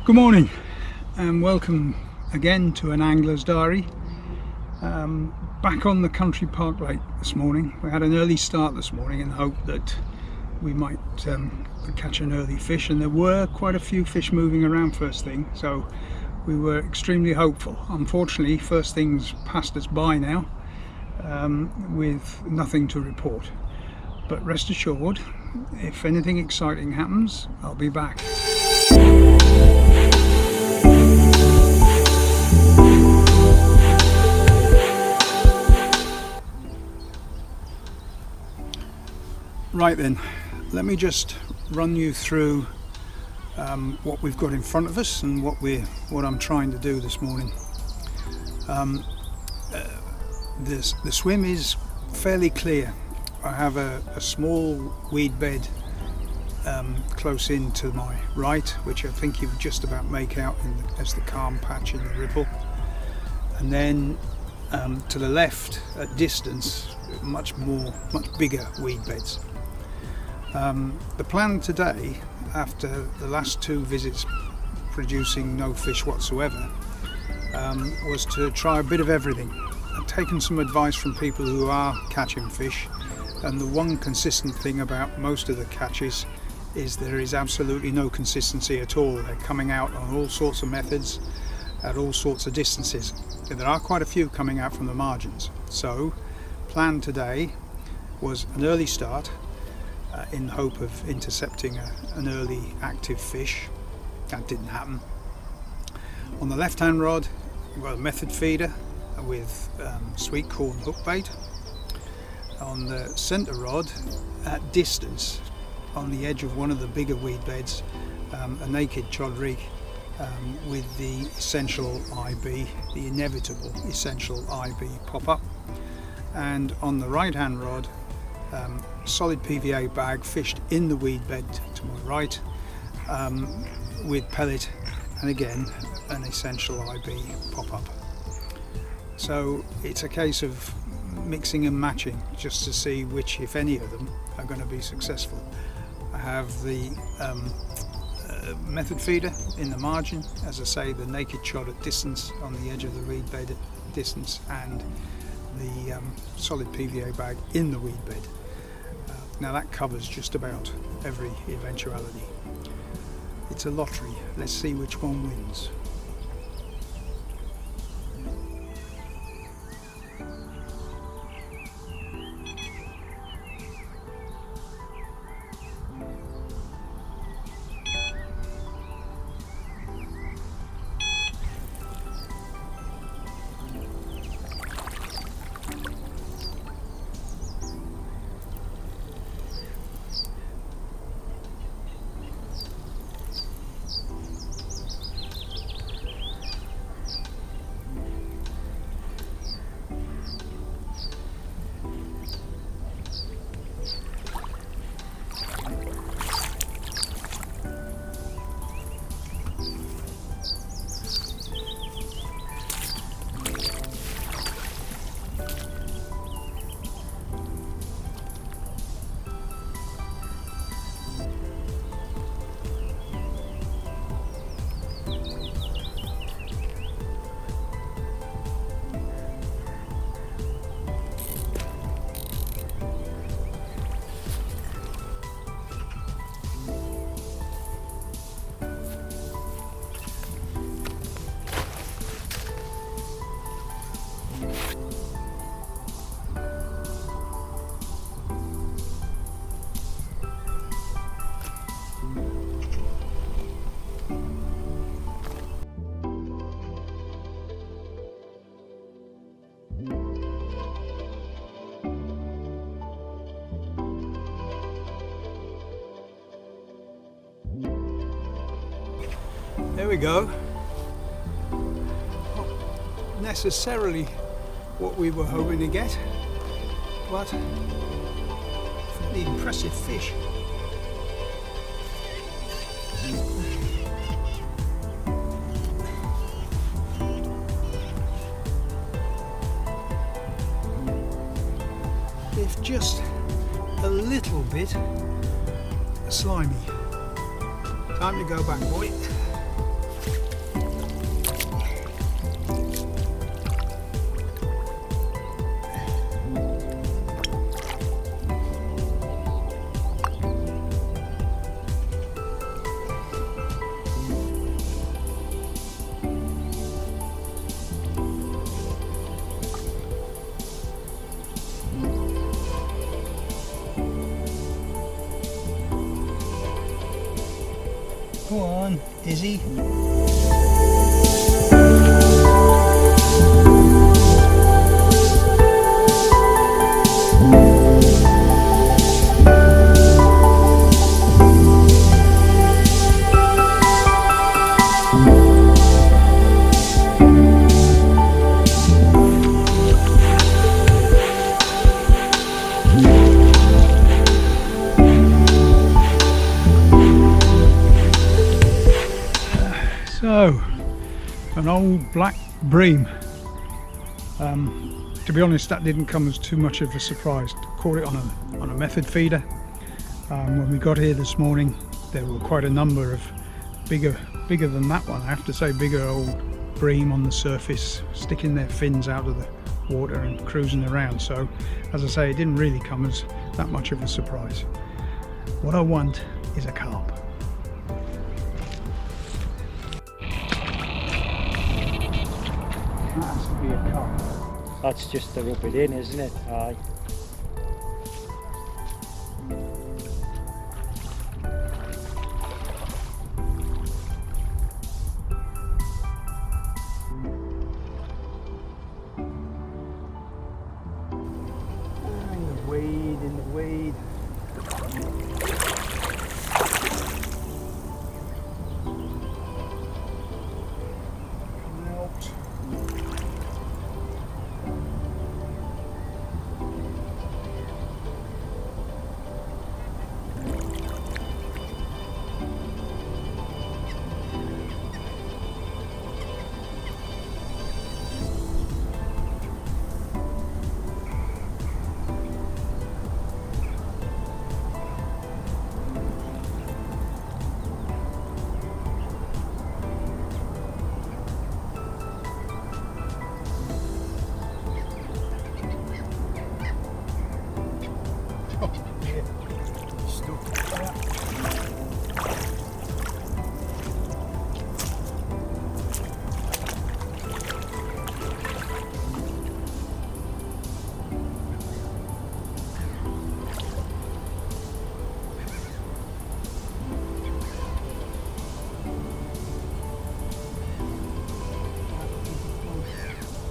Good morning and welcome again to an Angler's Diary. Back on the country park lake this morning. We had an early start this morning in the hope that we might catch an early fish, and there were quite a few fish moving around first thing, so we were extremely hopeful. Unfortunately, first things passed us by now with nothing to report, but rest assured, if anything exciting happens, I'll be back. Right then, let me just run you through what we've got in front of us and what I'm trying to do this morning. The swim is fairly clear. I have a small weed bed close in to my right, which I think you just about make out as the calm patch in the ripple, and then to the left at distance much bigger weed beds. The plan today, after the last two visits producing no fish whatsoever, was to try a bit of everything. I've taken some advice from people who are catching fish, and the one consistent thing about most of the catches is there is absolutely no consistency at all. They're coming out on all sorts of methods at all sorts of distances, and there are quite a few coming out from the margins. So plan today was an early start in the hope of intercepting an early active fish. That didn't happen. On the left hand rod we've got a method feeder with sweet corn hook bait. On the centre rod at distance on the edge of one of the bigger weed beds, a naked chod rig with the essential IB, the inevitable essential IB pop up. And on the right hand rod, solid PVA bag fished in the weed bed to my right with pellet, and again an essential IB pop up. So it's a case of mixing and matching just to see which, if any of them, are going to be successful. I have the method feeder in the margin, as I say, the naked chod at distance on the edge of the weed bed at distance, and the solid PVA bag in the weed bed. Now that covers just about every eventuality. It's a lottery. Let's see which one wins. There we go. Not necessarily what we were hoping to get, but fairly impressive fish. If just a little bit slimy. Time to go back, boy. Go on, Izzy. So, an old black bream. To be honest, that didn't come as too much of a surprise. Caught it on a method feeder. When we got here this morning, there were quite a number of bigger than that one. I have to say, bigger old bream on the surface, sticking their fins out of the water and cruising around. So, as I say, it didn't really come as that much of a surprise. What I want is a carp. That has to be a carp. That's just to rub it in, isn't it? Aye. In the weed. Coming out.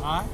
Aye.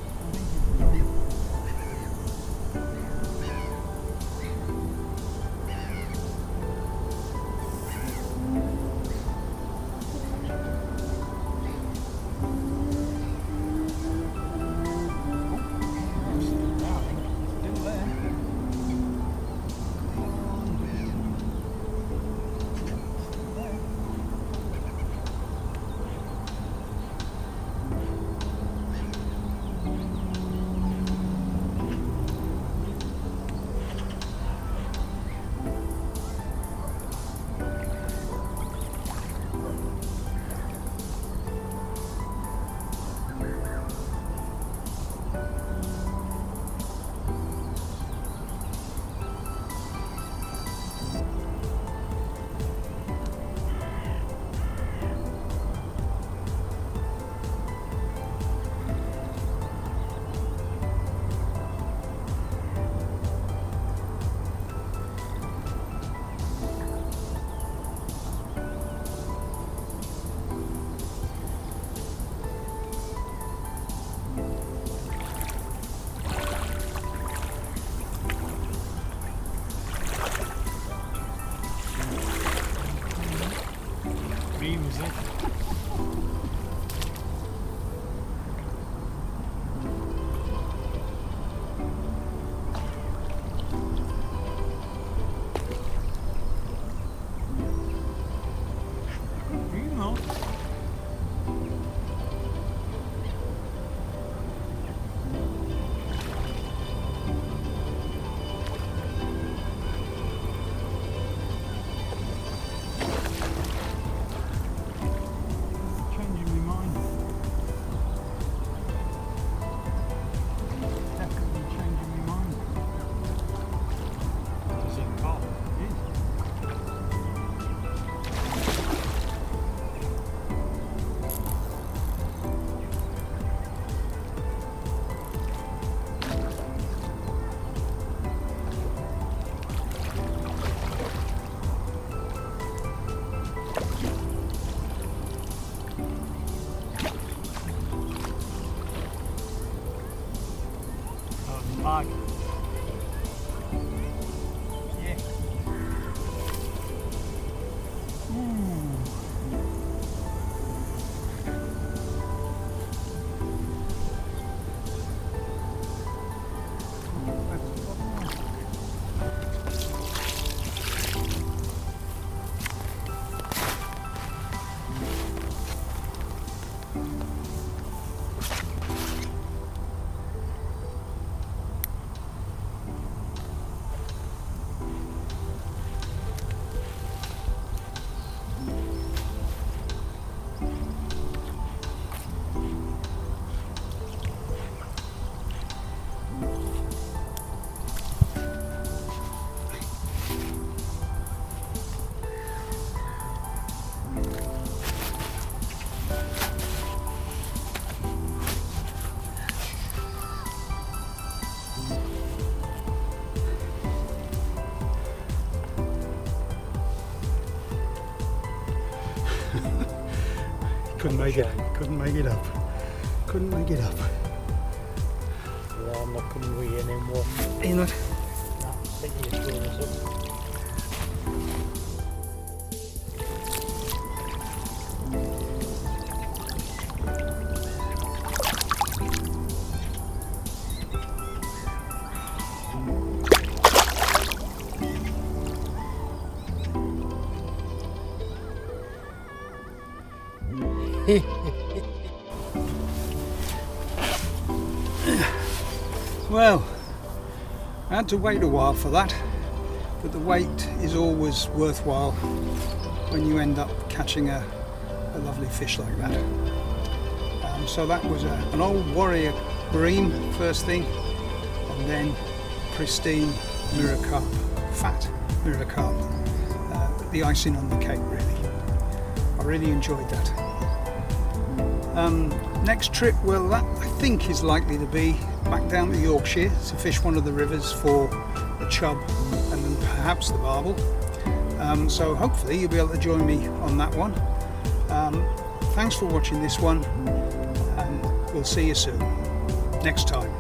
Couldn't make it up. Couldn't make it up. Couldn't make it up. Well, I'm not coming with you anymore. Are you not? No, I think you're screwing us up. Well, I had to wait a while for that, but the wait is always worthwhile when you end up catching a lovely fish like that. So that was an old warrior bream first thing, and then pristine mirror carp, fat mirror carp, the icing on the cake really. I really enjoyed that. Next trip, well, that I think is likely to be back down to Yorkshire to fish one of the rivers for the chub and then perhaps the barbel. So hopefully you'll be able to join me on that one. Thanks for watching this one, and we'll see you soon next time.